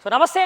So నమస్తే,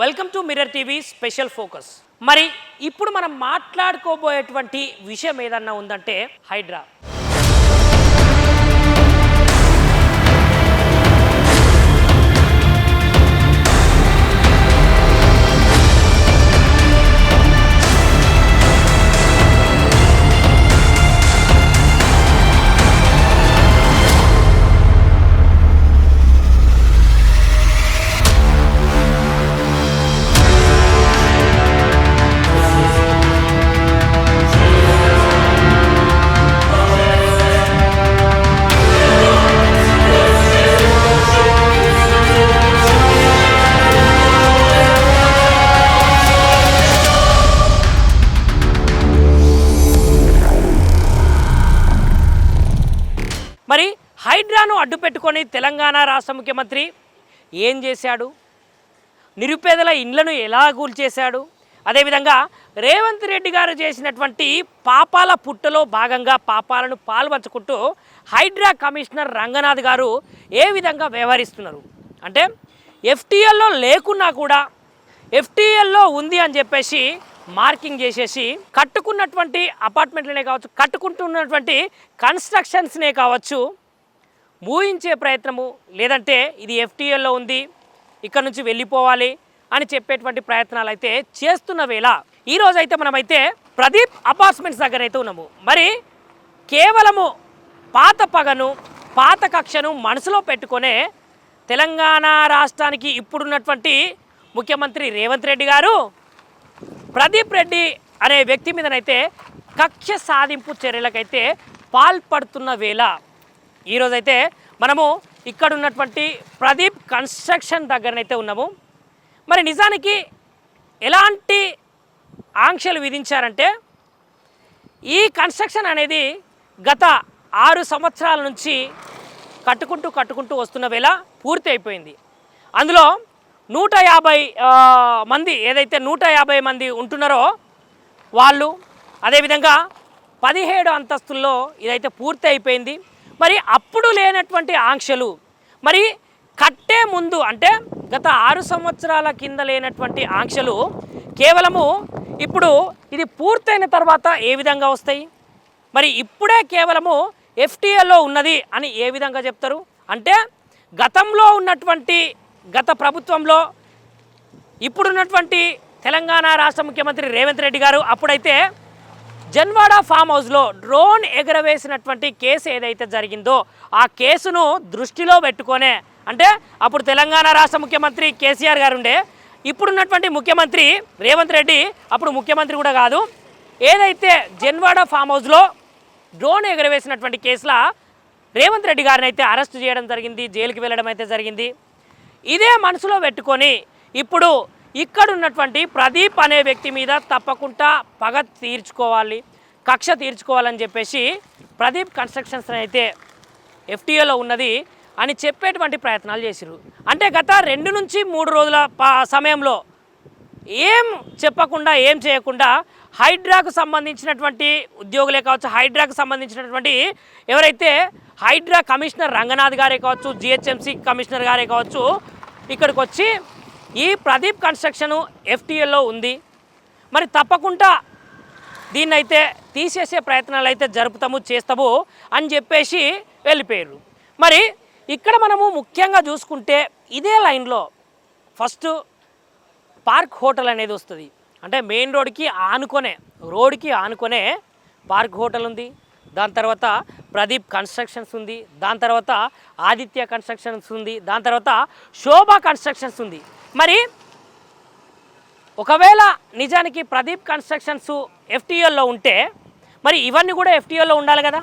welcome to mirror TV special focus. మరి ఇప్పుడు మనం మాట్లాడుకోబోయేటువంటి విషయం ఏదన్నా ఉందంటే హైడ్రా. మరి హైడ్రాను అడ్డుపెట్టుకొని తెలంగాణ రాష్ట్ర ముఖ్యమంత్రి ఏం చేశాడు, నిరుపేదల ఇండ్లను ఎలా కూల్చేశాడు, అదేవిధంగా రేవంత్ రెడ్డి గారు చేసినటువంటి పాపాల పుట్టలో భాగంగా పాపాలను పాల్పంచుకుంటూ హైడ్రా కమిషనర్ రంగనాథ్ గారు ఏ విధంగా వ్యవహరిస్తున్నారు అంటే ఎఫ్టీఎల్లో లేకున్నా కూడా ఎఫ్టీఎల్లో ఉంది అని చెప్పేసి మార్కింగ్ చేసేసి కట్టుకున్నటువంటి అపార్ట్మెంట్లనే కావచ్చు, కట్టుకుంటున్నటువంటి కన్స్ట్రక్షన్స్నే కావచ్చు ఊహించే ప్రయత్నము, లేదంటే ఇది ఎఫ్టీఎల్లో ఉంది ఇక్కడ నుంచి వెళ్ళిపోవాలి అని చెప్పేటువంటి ప్రయత్నాలు అయితే చేస్తున్న వేళ ఈరోజు అయితే మనమైతే ప్రదీప్ అపార్ట్మెంట్స్ దగ్గర అయితే ఉన్నాము. మరి కేవలము పాత పగను పాత కక్షను మనసులో పెట్టుకొనే తెలంగాణ రాష్ట్రానికి ఇప్పుడున్నటువంటి ముఖ్యమంత్రి రేవంత్ రెడ్డి గారు ప్రదీప్ రెడ్డి అనే వ్యక్తి మీదనైతే కక్ష సాధింపు చర్యలకైతే పాల్పడుతున్న వేళ ఈరోజైతే మనము ఇక్కడ ఉన్నటువంటి ప్రదీప్ కన్స్ట్రక్షన్ దగ్గరనైతే ఉన్నాము. మరి నిజానికి ఎలాంటి ఆంక్షలు విధించారంటే ఈ కన్స్ట్రక్షన్ అనేది గత 6 సంవత్సరాల నుంచి కట్టుకుంటూ వస్తున్న వేళ పూర్తి అయిపోయింది. అందులో 150 మంది ఏదైతే 150 మంది ఉంటున్నారో వాళ్ళు, అదేవిధంగా 17 అంతస్తుల్లో ఇదైతే పూర్తి అయిపోయింది. మరి అప్పుడు లేనటువంటి ఆంక్షలు మరి కట్టే ముందు అంటే గత 6 సంవత్సరాల కింద లేనటువంటి ఆంక్షలు కేవలము ఇప్పుడు ఇది పూర్తయిన తర్వాత ఏ విధంగా వస్తాయి, మరి ఇప్పుడే కేవలము ఎఫ్టీఏలో ఉన్నది అని ఏ విధంగా చెప్తారు అంటే గతంలో ఉన్నటువంటి గత ప్రభుత్వంలో ఇప్పుడున్నటువంటి తెలంగాణ రాష్ట్ర ముఖ్యమంత్రి రేవంత్ రెడ్డి గారు అప్పుడైతే జన్వాడ ఫామ్ హౌస్లో డ్రోన్ ఎగరవేసినటువంటి కేసు ఏదైతే జరిగిందో ఆ కేసును దృష్టిలో పెట్టుకొనే అంటే అప్పుడు తెలంగాణ రాష్ట్ర ముఖ్యమంత్రి కేసీఆర్ గారు ఉండే, ఇప్పుడున్నటువంటి ముఖ్యమంత్రి రేవంత్ రెడ్డి అప్పుడు ముఖ్యమంత్రి కూడా కాదు, ఏదైతే జన్వాడ ఫామ్ హౌస్లో డ్రోన్ ఎగరవేసినటువంటి కేసులో రేవంత్ రెడ్డి గారిని అయితే అరెస్ట్ చేయడం జరిగింది, జైలుకి వెళ్ళడం అయితే జరిగింది. ఇదే మనసులో పెట్టుకొని ఇప్పుడు ఇక్కడున్నటువంటి ప్రదీప్ అనే వ్యక్తి మీద తప్పకుండా పగ తీర్చుకోవాలి, కక్ష తీర్చుకోవాలని చెప్పేసి ప్రదీప్ కన్స్ట్రక్షన్స్ అయితే ఎఫ్టీఏలో ఉన్నది అని చెప్పేటువంటి ప్రయత్నాలు చేసిరు. అంటే గత 2 నుంచి 3 రోజుల సమయంలో ఏం చెప్పకుండా ఏం చేయకుండా హైడ్రాకు సంబంధించినటువంటి ఉద్యోగులే కావచ్చు, హైడ్రాకు సంబంధించినటువంటి ఎవరైతే హైడ్రా కమిషనర్ రంగనాథ్ గారే కావచ్చు, జిహెచ్ఎంసీ కమిషనర్ గారే కావచ్చు, ఇక్కడికి వచ్చి ఈ ప్రదీప్ కన్స్ట్రక్షను ఎఫ్టీఎల్లో ఉంది, మరి తప్పకుండా దీన్నైతే తీసేసే ప్రయత్నాలు అయితే జరుపుతాము చేస్తాము అని చెప్పేసి వెళ్ళిపోయారు. మరి ఇక్కడ మనము ముఖ్యంగా చూసుకుంటే ఇదే లైన్లో ఫస్ట్ పార్క్ హోటల్ అనేది వస్తుంది. అంటే మెయిన్ రోడ్కి ఆనుకొనే పార్క్ హోటల్ ఉంది, దాని తర్వాత ప్రదీప్ కన్స్ట్రక్షన్స్ ఉంది, దాని తర్వాత ఆదిత్య కన్స్ట్రక్షన్స్ ఉంది, దాని తర్వాత శోభా కన్స్ట్రక్షన్స్ ఉంది. మరి ఒకవేళ నిజానికి ప్రదీప్ కన్స్ట్రక్షన్స్ ఎఫ్టీఎల్లో ఉంటే మరి ఇవన్నీ కూడా ఎఫ్టీఎల్లో ఉండాలి కదా.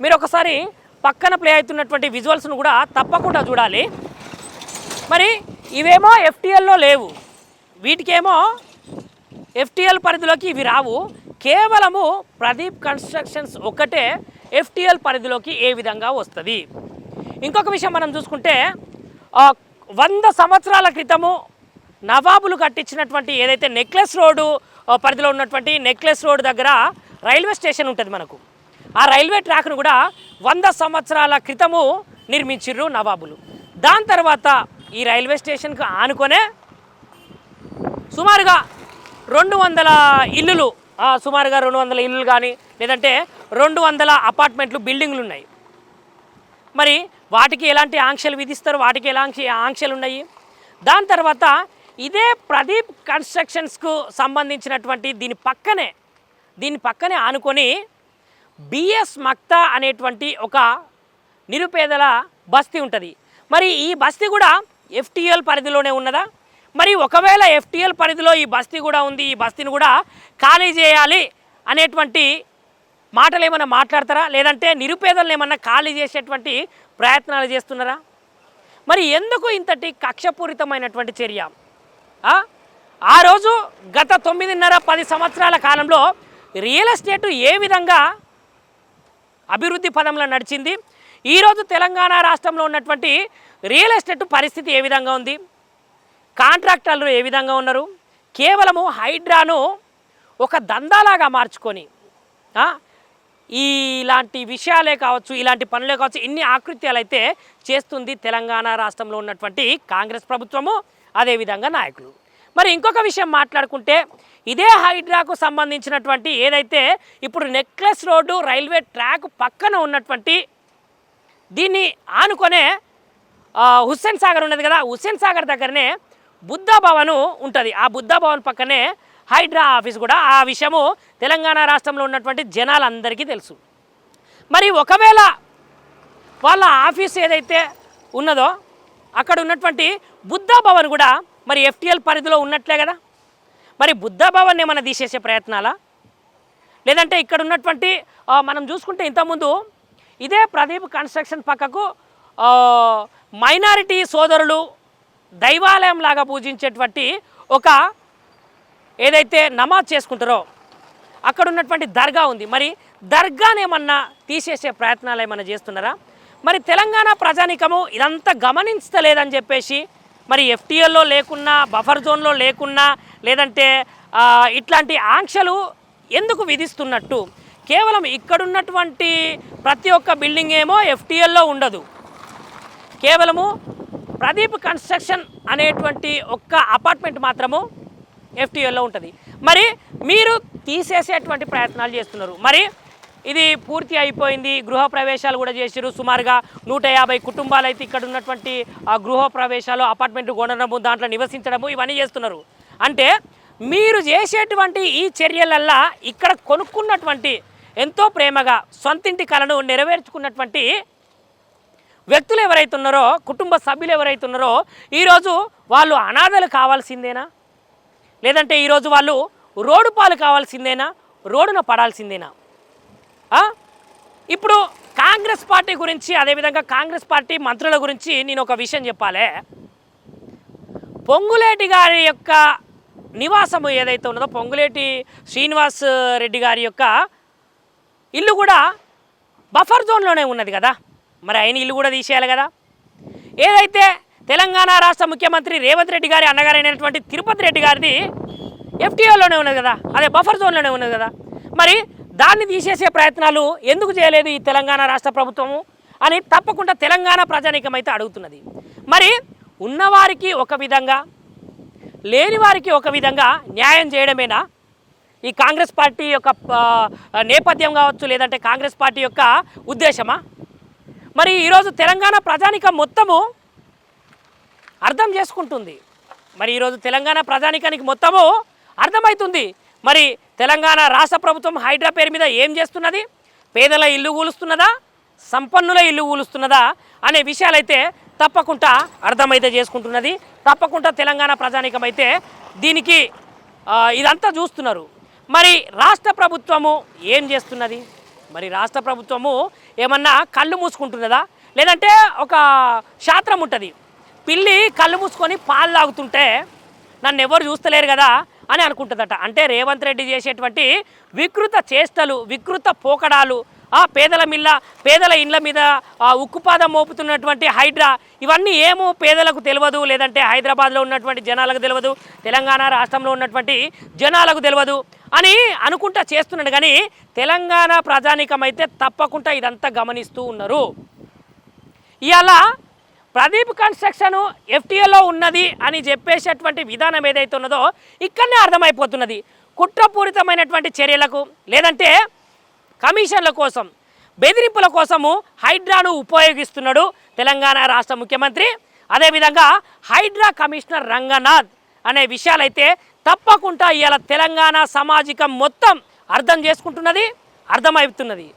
మీరు ఒకసారి పక్కన ప్లే అవుతున్నటువంటి విజువల్స్ను కూడా తప్పకుండా చూడాలి. మరి ఇవేమో ఎఫ్టీఎల్లో లేవు, వీటికేమో ఎఫ్టీఎల్ పరిధిలోకి ఇవి రావు, కేవలము ప్రదీప్ కన్స్ట్రక్షన్స్ ఒకటే ఎఫ్టీఎల్ పరిధిలోకి ఏ విధంగా వస్తుంది. ఇంకొక విషయం మనం చూసుకుంటే 100 సంవత్సరాల క్రితము నవాబులు కట్టించినటువంటి ఏదైతే నెక్లెస్ రోడ్డు పరిధిలో ఉన్నటువంటి నెక్లెస్ రోడ్ దగ్గర రైల్వే స్టేషన్ ఉంటుంది మనకు. ఆ రైల్వే ట్రాక్ను కూడా 100 సంవత్సరాల క్రితము నిర్మించిర్రు నవాబులు. దాని తర్వాత ఈ రైల్వే స్టేషన్కు ఆనుకొనే సుమారుగా 200 ఇల్లులు, సుమారుగా 200 ఇల్లులు కానీ లేదంటే 200 అపార్ట్మెంట్లు బిల్డింగ్లు ఉన్నాయి. మరి వాటికి ఎలాంటి ఆంక్షలు విధిస్తారు, వాటికి ఎలాంటి ఆంక్షలు ఉన్నాయి? దాని తర్వాత ఇదే ప్రదీప్ కన్స్ట్రక్షన్స్కు సంబంధించినటువంటి దీని పక్కనే ఆనుకొని బిఎస్ మక్తా అనేటువంటి ఒక నిరుపేదల బస్తీ ఉంటుంది. మరి ఈ బస్తీ కూడా ఎఫ్టీఎల్ పరిధిలోనే ఉన్నదా? మరి ఒకవేళ ఎఫ్టీఎల్ పరిధిలో ఈ బస్తీ కూడా ఉంది, ఈ బస్తీని కూడా ఖాళీ చేయాలి అనేటువంటి మాటలు ఏమైనా మాట్లాడతారా? లేదంటే నిరుపేదలను ఏమన్నా ఖాళీ చేసేటువంటి ప్రయత్నాలు చేస్తున్నారా? మరి ఎందుకు ఇంతటి కక్షపూరితమైనటువంటి చర్య? ఆ రోజు గత 9.5-10 సంవత్సరాల కాలంలో రియల్ ఎస్టేట్ ఏ విధంగా అభివృద్ధి పదంలో నడిచింది, ఈరోజు తెలంగాణ రాష్ట్రంలో ఉన్నటువంటి రియల్ ఎస్టేట్ పరిస్థితి ఏ విధంగా ఉంది, కాంట్రాక్టర్లు ఏ విధంగా ఉన్నారు, కేవలము హైడ్రాను ఒక దందాలాగా మార్చుకొని ఇలాంటి విషయాలే కావచ్చు, ఇలాంటి పనులే కావచ్చు, ఇన్ని ఆకృత్యాలు అయితే చేస్తుంది తెలంగాణ రాష్ట్రంలో ఉన్నటువంటి కాంగ్రెస్ ప్రభుత్వము, అదేవిధంగా నాయకులు. మరి ఇంకొక విషయం మాట్లాడుకుంటే ఇదే హైడ్రాకు సంబంధించినటువంటి ఏదైతే ఇప్పుడు నెక్లెస్ రోడ్డు రైల్వే ట్రాక్ పక్కన ఉన్నటువంటి దీన్ని ఆనుకొనే హుస్సేన్ సాగర్ ఉన్నది కదా, హుస్సేన్ సాగర్ దగ్గరనే బుద్ధ భవన్ ఉంటుంది. ఆ బుద్ధ భవన్ పక్కనే హైడ్రా ఆఫీస్ కూడా. ఆ విషయము తెలంగాణ రాష్ట్రంలో ఉన్నటువంటి జనాలందరికీ తెలుసు. మరి ఒకవేళ వాళ్ళ ఆఫీస్ ఏదైతే ఉన్నదో అక్కడ ఉన్నటువంటి బుద్ధ భవన్ కూడా మరి ఎఫ్టీఎల్ పరిధిలో ఉన్నట్లే కదా. మరి బుద్ధ భవన్ ఏమైనా తీసేసే ప్రయత్నాలా? లేదంటే ఇక్కడ ఉన్నటువంటి మనం చూసుకుంటే ఇంతకుముందు ఇదే ప్రదీప్ కన్స్ట్రక్షన్ పక్కకు మైనారిటీ సోదరులు దైవాలయం లాగా పూజించేటువంటి ఒక ఏదైతే నమాజ్ చేసుకుంటారో అక్కడ ఉన్నటువంటి దర్గా ఉంది. మరి దర్గాని ఏమన్నా తీసేసే ప్రయత్నాలు ఏమన్నా చేస్తున్నారా? మరి తెలంగాణ ప్రజానికము ఇదంతా గమనించలేదని చెప్పేసి మరి ఎఫ్టీఎల్లో లేకున్నా, బఫర్ జోన్లో లేకున్నా, లేదంటే ఇట్లాంటి ఆంక్షలు ఎందుకు విధిస్తున్నట్టు? కేవలం ఇక్కడున్నటువంటి ప్రతి ఒక్క బిల్డింగ్ ఏమో ఎఫ్టీఎల్లో ఉండదు, కేవలము ప్రదీప్ కన్స్ట్రక్షన్ అనేటువంటి ఒక్క అపార్ట్మెంట్ మాత్రము ఎఫ్టీఎల్లో ఉంటుంది. మరి మీరు తీసేసేటువంటి ప్రయత్నాలు చేస్తున్నారు. మరి ఇది పూర్తి అయిపోయింది, గృహ ప్రవేశాలు కూడా చేసారు. సుమారుగా 150 కుటుంబాలు అయితే ఇక్కడ ఉన్నటువంటి ఆ గృహ ప్రవేశాలు, అపార్ట్మెంట్ కొనడము, దాంట్లో నివసించడము, ఇవన్నీ చేస్తున్నారు. అంటే మీరు చేసేటువంటి ఈ చర్యలల్లా ఇక్కడ కొనుక్కున్నటువంటి ఎంతో ప్రేమగా సొంతింటి కలను నెరవేర్చుకున్నటువంటి వ్యక్తులు ఎవరైతే ఉన్నారో, కుటుంబ సభ్యులు ఎవరైతే ఉన్నారో, ఈరోజు వాళ్ళు అనాథలు కావాల్సిందేనా? లేదంటే ఈరోజు వాళ్ళు రోడ్డు పాలు కావాల్సిందేనా? రోడ్డున పడాల్సిందేనా? ఇప్పుడు కాంగ్రెస్ పార్టీ గురించి, అదేవిధంగా కాంగ్రెస్ పార్టీ మంత్రుల గురించి నేను ఒక విషయం చెప్పాలి. పొంగులేటి గారి యొక్క నివాసము ఏదైతే ఉన్నదో, పొంగులేటి శ్రీనివాస్ రెడ్డి గారి యొక్క ఇల్లు కూడా బఫర్ జోన్లోనే ఉన్నది కదా. మరి ఆయన ఇల్లు కూడా తీసేయాలి కదా. ఏదైతే తెలంగాణ రాష్ట్ర ముఖ్యమంత్రి రేవంత్ రెడ్డి గారి అన్నగారైనటువంటి తిరుపతి రెడ్డి గారిది ఎఫ్టీఓలోనే ఉన్నది కదా, అదే బఫర్ జోన్లోనే ఉన్నది కదా. మరి దాన్ని తీసేసే ప్రయత్నాలు ఎందుకు చేయలేదు ఈ తెలంగాణ రాష్ట్ర ప్రభుత్వము అని తప్పకుండా తెలంగాణ ప్రజానీకం అయితే అడుగుతున్నది. మరి ఉన్నవారికి ఒక విధంగా, లేని వారికి ఒక విధంగా న్యాయం చేయడమేనా ఈ కాంగ్రెస్ పార్టీ యొక్క నేపథ్యం కావచ్చు, లేదంటే కాంగ్రెస్ పార్టీ యొక్క ఉద్దేశమా? మరి ఈరోజు తెలంగాణ ప్రజానీకం మొత్తము అర్థం చేసుకుంటుంది. మరి ఈరోజు తెలంగాణ ప్రజానీకానికి మొత్తము అర్థమవుతుంది. మరి తెలంగాణ రాష్ట్ర ప్రభుత్వం హైడ్రా పేరు మీద ఏం చేస్తున్నది? పేదల ఇల్లు కూలుస్తున్నదా, సంపన్నుల ఇల్లు కూలుస్తున్నదా అనే విషయాలైతే తప్పకుండా అర్థమైతే చేసుకుంటున్నది. తప్పకుండా తెలంగాణ ప్రజానీకం అయితే దీనికి ఇదంతా చూస్తున్నారు. మరి రాష్ట్ర ప్రభుత్వము ఏం చేస్తున్నది? మరి రాష్ట్ర ప్రభుత్వము ఏమన్నా కళ్ళు మూసుకుంటున్నదా? లేదంటే ఒక శాస్త్రం ఉంటుంది, పిల్లి కళ్ళు మూసుకొని పాలు తాగుతుంటే నన్ను ఎవరు చూస్తలేరు కదా అని అనుకుంటుందట. అంటే రేవంత్ రెడ్డి చేసేటువంటి వికృత చేష్టలు, వికృత పోకడాలు, పేదల ఇండ్ల మీద ఉక్కుపాదం మోపుతున్నటువంటి హైడ్రా, ఇవన్నీ ఏమో పేదలకు తెలియదు, లేదంటే హైదరాబాద్లో ఉన్నటువంటి జనాలకు తెలియదు, తెలంగాణ రాష్ట్రంలో ఉన్నటువంటి జనాలకు తెలియదు అని అనుకుంటా చేస్తున్నాడు. కానీ తెలంగాణ ప్రజానీకం అయితే తప్పకుండా ఇదంతా గమనిస్తూ ఉన్నారు. ఇవాళ ప్రదీప్ కన్స్ట్రక్షన్ ఎఫ్టీఏలో ఉన్నది అని చెప్పేసేటువంటి విధానం ఏదైతే ఉన్నదో ఇక్కడనే అర్థమైపోతున్నది. కుట్రపూరితమైనటువంటి చర్యలకు లేదంటే కమిషన్ల కోసం బెదిరింపుల కోసము హైడ్రాను ఉపయోగిస్తున్నాడు తెలంగాణ రాష్ట్ర ముఖ్యమంత్రి. అదేవిధంగా హైడ్రా కమిషనర్ రంగనాథ్ అనే విషయాలైతే తప్పకుండా ఇవాళ తెలంగాణ సమాజికం మొత్తం అర్థం చేసుకుంటున్నది, అర్థమవుతున్నది.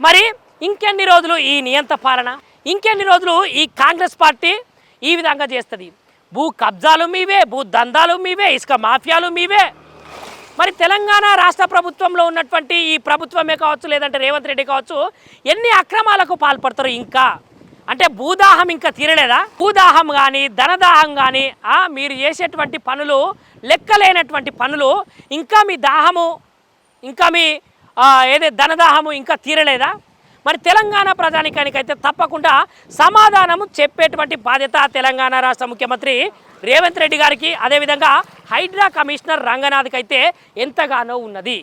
మరి ఇంకెన్ని రోజులు ఈ నియంత పాలన, ఇంకెన్ని రోజులు ఈ కాంగ్రెస్ పార్టీ ఈ విధంగా చేస్తుంది? భూ కబ్జాలు మీవే, భూ దందాలు మీవే, ఇసుక మాఫియాలు మీవే. మరి తెలంగాణ రాష్ట్ర ప్రభుత్వంలో ఉన్నటువంటి ఈ ప్రభుత్వమే కావచ్చు లేదంటే రేవంత్ రెడ్డి కావచ్చు ఎన్ని అక్రమాలకు పాల్పడతారు ఇంకా? అంటే భూదాహం ఇంకా తీరలేదా? భూదాహం కానీ ధనదాహం కానీ మీరు చేసేటువంటి పనులు లెక్కలేనటువంటి పనులు, ఇంకా మీ దాహము ఇంకా మీ ధనదాహము ఇంకా తీరలేదా? మరి తెలంగాణ ప్రజానికానికైతే తప్పకుండా సమాధానము చెప్పేటువంటి బాధ్యత తెలంగాణ రాష్ట్ర ముఖ్యమంత్రి రేవంత్ రెడ్డి గారికి, అదేవిధంగా హైడ్రా కమిషనర్ రంగనాథ్కి అయితే ఎంతగానో ఉన్నది.